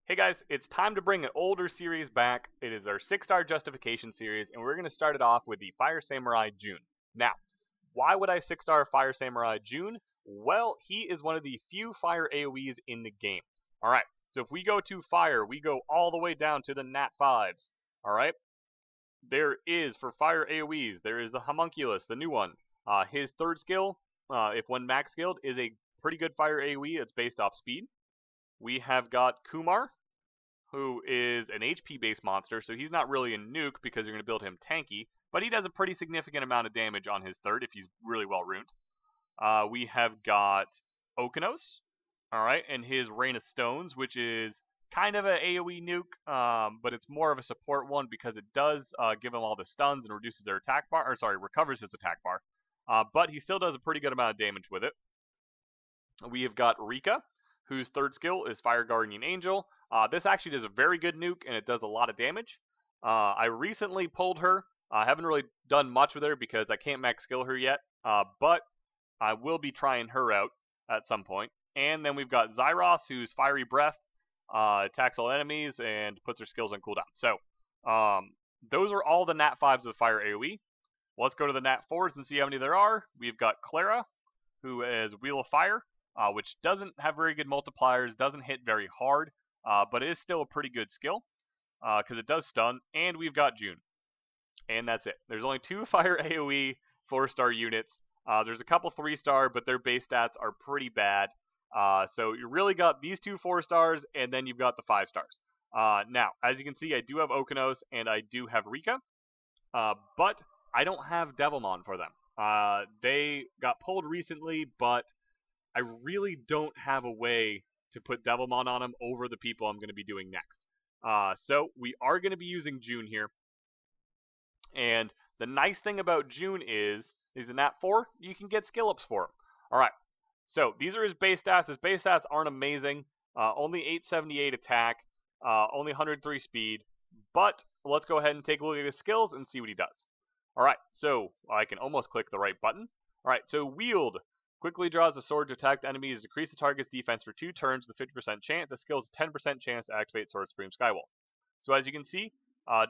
Hey guys, it's time to bring an older series back. It is our 6-star Justification series, and we're going to start it off with the Fire Samurai Jun. Now, why would I 6-star Fire Samurai Jun? Well, he is one of the few fire AoEs in the game. Alright, so if we go to fire, we go all the way down to the Nat 5s. Alright, there is, for fire AoEs, there is the Homunculus, the new one. His third skill, if one max skilled, is a pretty good fire AoE. It's based off speed. We have got Kumar, who is an HP-based monster, so he's not really a nuke because you're going to build him tanky, but he does a pretty significant amount of damage on his third if he's really well ruined. We have got Okanos, alright, and his Rain of Stones, which is kind of an AoE nuke, but it's more of a support one because it does give him all the stuns and reduces their attack bar, recovers his attack bar, but he still does a pretty good amount of damage with it. We have got Rika, whose third skill is Fire Guardian Angel. This actually does a very good nuke, and it does a lot of damage. I recently pulled her. I haven't really done much with her because I can't max skill her yet, but I will be trying her out at some point. And then we've got Syrus, whose Fiery Breath attacks all enemies and puts her skills on cooldown. So, those are all the Nat 5s of Fire AoE. Let's go to the Nat 4s and see how many there are. We've got Clara, who is Wheel of Fire, which doesn't have very good multipliers, doesn't hit very hard, but it is still a pretty good skill, because it does stun. And we've got Jun. And that's it. There's only 2 Fire AoE 4-star units. There's a couple 3-star, but their base stats are pretty bad. So you really got these 2 4-stars, and then you've got the 5-stars. Now, as you can see, I do have Okanos, and I do have Rika, but I don't have Devilmon for them. They got pulled recently, but I really don't have a way to put Devilmon on them over the people I'm going to be doing next. So we are going to be using Jun here. And the nice thing about Jun is in Nat 4, you can get skill ups for him. Alright, so these are his base stats. His base stats aren't amazing. Only 878 attack, only 103 speed. But let's go ahead and take a look at his skills and see what he does. Alright, so I can almost click the right button. Alright, so Wield. Quickly draws a sword to attack enemies, decrease the target's defense for 2 turns with a 50% chance. The skill is a 10% chance to activate Sword Supreme Skywolf. So as you can see,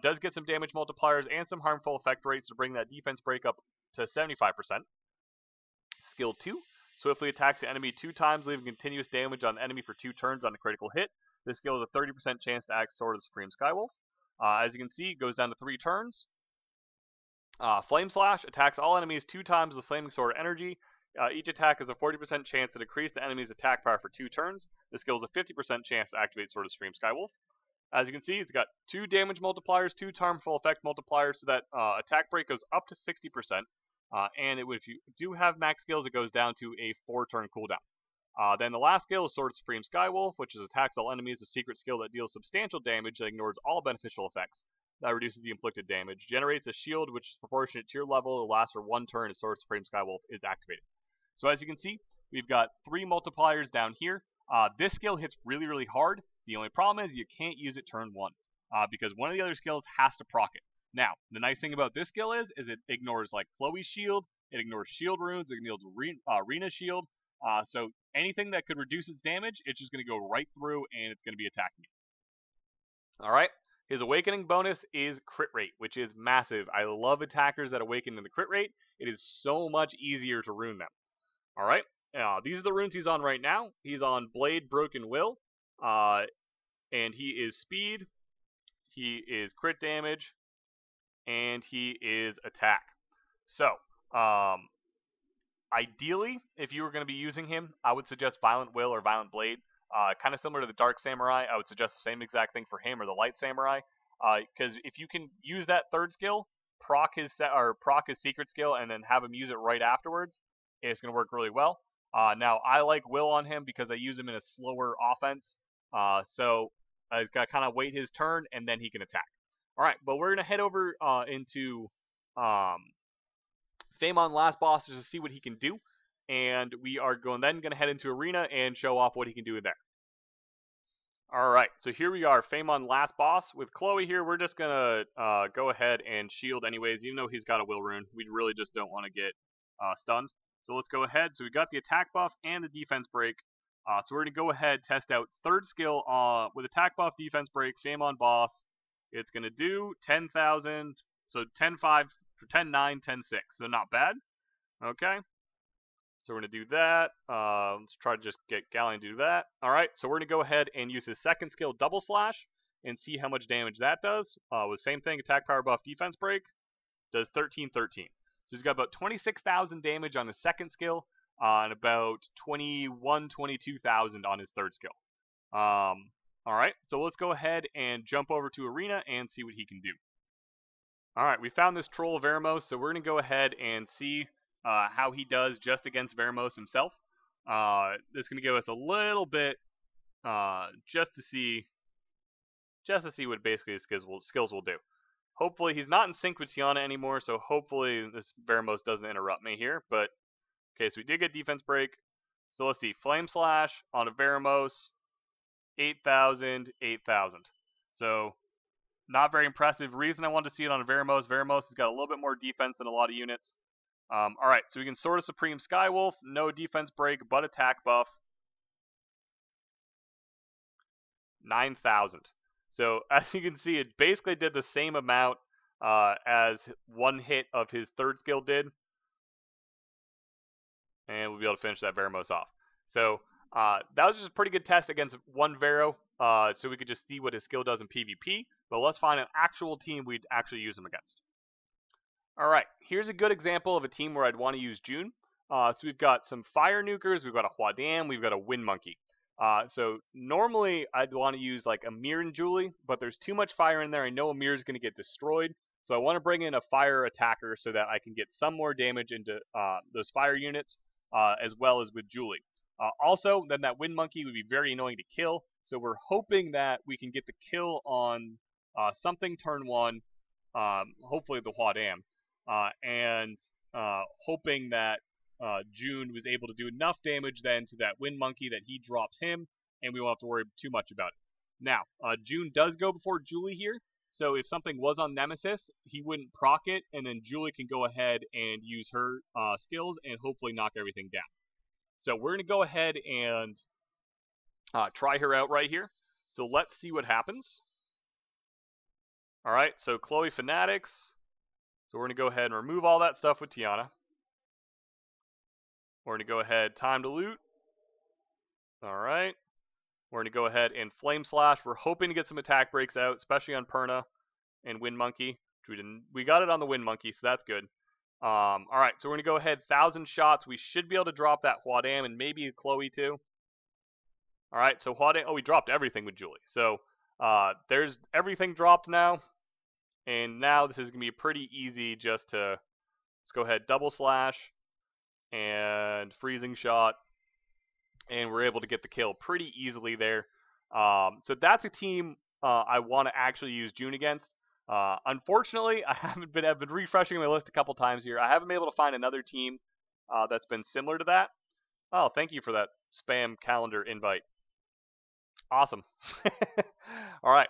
does get some damage multipliers and some harmful effect rates to bring that defense break up to 75%. Skill 2, swiftly attacks the enemy 2 times, leaving continuous damage on the enemy for 2 turns on a critical hit. This skill is a 30% chance to act Sword of the Supreme Skywolf. As you can see, it goes down to 3 turns. Flame Slash attacks all enemies 2 times with Flaming Sword energy. Each attack has a 40% chance to decrease the enemy's attack power for 2 turns. This skill is a 50% chance to activate Sword of Supreme Skywolf. As you can see, it's got 2 damage multipliers, 2 harmful effect multipliers, so that attack break goes up to 60%. And if you do have max skills, it goes down to a 4-turn cooldown. Then the last skill is Sword of Supreme Skywolf, which is attacks all enemies, a secret skill that deals substantial damage that ignores all beneficial effects. That reduces the inflicted damage. Generates a shield which is proportionate to your level. It lasts for 1 turn as Sword of Supreme Skywolf is activated. So as you can see, we've got 3 multipliers down here. This skill hits really, really hard. The only problem is you can't use it turn 1, because one of the other skills has to proc it. Now, the nice thing about this skill is it ignores like Chloe's shield, it ignores shield runes, it ignores Rena's shield. So anything that could reduce its damage, it's just going to go right through and it's going to be attacking you. Alright, his awakening bonus is crit rate, which is massive. I love attackers that awaken in the crit rate. It is so much easier to rune them. Alright, these are the runes he's on right now. He's on Blade, Broken Will, and he is Speed, he is Crit Damage, and he is Attack. So, ideally, if you were going to be using him, I would suggest Violent Will or Violent Blade. Kind of similar to the Dark Samurai, I would suggest the same exact thing for him or the Light Samurai, because if you can use that third skill, proc his secret skill, and then have him use it right afterwards, it's going to work really well. Now, I like Will on him because I use him in a slower offense. So I've got to kind of wait his turn, and then he can attack. Alright, but we're going to head over into Famon Last Boss just to see what he can do. And we are going to head into Arena and show off what he can do in there. Alright, so here we are, Famon Last Boss. With Chloe here, we're just going to go ahead and shield anyways, even though he's got a Will Rune. We really just don't want to get stunned. So let's go ahead. So we got the attack buff and the defense break. So we're going to go ahead, test out third skill with attack buff, defense break, shame on boss. It's going to do 10,000, so 10-5, 10-9, 10-6, so not bad. Okay. So we're going to do that. Let's try to just get Galleon to do that. Alright, so we're going to go ahead and use his second skill, Double Slash, and see how much damage that does. With same thing, attack power buff, defense break, does 13-13. So he's got about 26,000 damage on his second skill, and about 22,000 on his third skill. Alright, so let's go ahead and jump over to Arena and see what he can do. Alright, we found this troll of Veramos, so we're going to go ahead and see how he does just against Veramos himself. This is going to give us a little bit just to see what basically his skills will do. Hopefully he's not in sync with Tiana anymore, so hopefully this Veramos doesn't interrupt me here. But okay, so we did get defense break. So let's see, Flame Slash on a Veramos, 8,000, 8,000. So not very impressive. Reason I wanted to see it on a Veramos has got a little bit more defense than a lot of units. Alright, so we can Sword of Supreme Skywolf, no defense break, but attack buff. 9,000. So as you can see, it basically did the same amount as one hit of his third skill did. And we'll be able to finish that Veramos off. So that was just a pretty good test against one Vero, so we could just see what his skill does in PvP. But let's find an actual team we'd actually use him against. Alright, here's a good example of a team where I'd want to use June. So we've got some Fire Nukers, we've got a Huadam, we've got a Wind Monkey. So normally I'd want to use like Amir and Julie, but there's too much fire in there. I know Amir's going to get destroyed. So I want to bring in a fire attacker so that I can get some more damage into those fire units, as well as with Julie. Also, then that Wind Monkey would be very annoying to kill. So we're hoping that we can get the kill on something turn 1, hopefully the Huadam. And hoping that June was able to do enough damage then to that Wind Monkey that he drops him, and we won't have to worry too much about it. Now, June does go before Julie here, so if something was on Nemesis, he wouldn't proc it, and then Julie can go ahead and use her skills and hopefully knock everything down. So we're going to go ahead and try her out right here. So let's see what happens. Alright, so Chloe Fanatics. So we're going to go ahead and remove all that stuff with Tiana. We're going to go ahead, time to loot. Alright. We're going to go ahead and Flame Slash. We're hoping to get some attack breaks out, especially on Perna and Wind Monkey. We got it on the Wind Monkey, so that's good. Alright, so we're going to go ahead, 1,000 shots. We should be able to drop that Huadam and maybe a Chloe too. Alright, so Huadam, oh, we dropped everything with Julie. So, there's everything dropped now. And now this is going to be pretty easy just to, let's go ahead, Double Slash and Freezing Shot. And we're able to get the kill pretty easily there. So that's a team I want to actually use June against. Unfortunately, I've been refreshing my list a couple times here. I haven't been able to find another team that's been similar to that. Oh, thank you for that spam calendar invite. Awesome. All right.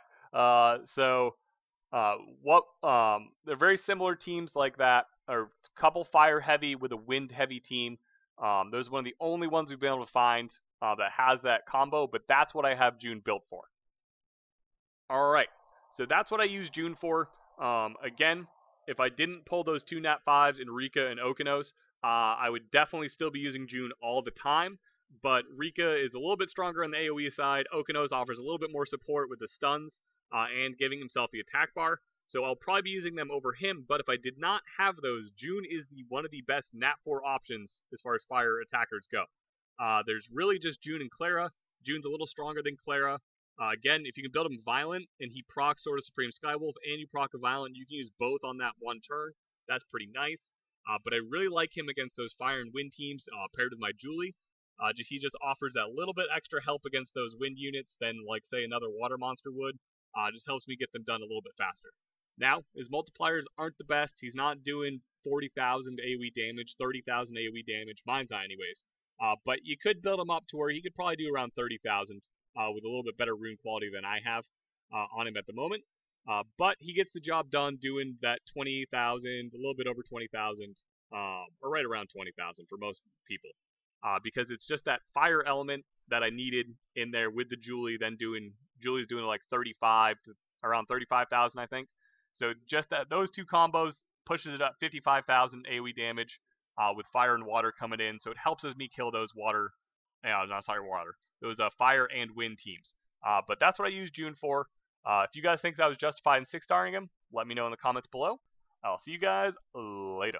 They're very similar teams like that. Or a couple fire heavy with a wind heavy team. Those are one of the only ones we've been able to find that has that combo, but that's what I have June built for. Alright, so that's what I use June for. Again, if I didn't pull those two Nat 5s in Rika and Okanos, I would definitely still be using June all the time, but Rika is a little bit stronger on the AoE side. Okanos offers a little bit more support with the stuns and giving himself the attack bar. So I'll probably be using them over him, but if I did not have those, June is one of the best Nat 4 options as far as fire attackers go. There's really just June and Clara. June's a little stronger than Clara. Again, if you can build him Violent, and he procs Sword of Supreme Skywolf, and you proc a Violent, you can use both on that one turn. That's pretty nice. But I really like him against those Fire and Wind teams, paired with my Julie. He just offers that little bit extra help against those Wind units than, like, say, another Water Monster would. Just helps me get them done a little bit faster. Now, his multipliers aren't the best. He's not doing 40,000 AoE damage, 30,000 AoE damage. Mine's not anyways. But you could build him up to where he could probably do around 30,000 with a little bit better rune quality than I have on him at the moment. But he gets the job done doing that 20,000, a little bit over 20,000, or right around 20,000 for most people. Because it's just that fire element that I needed in there with the Julie. Then Julie's doing like 35 to around 35,000, I think. So just those two combos pushes it up 55,000 AoE damage with fire and water coming in. So it helps me kill those water, not sorry, water, those fire and wind teams. But that's what I use June for. If you guys think that was justified in 6-starring him, let me know in the comments below. I'll see you guys later.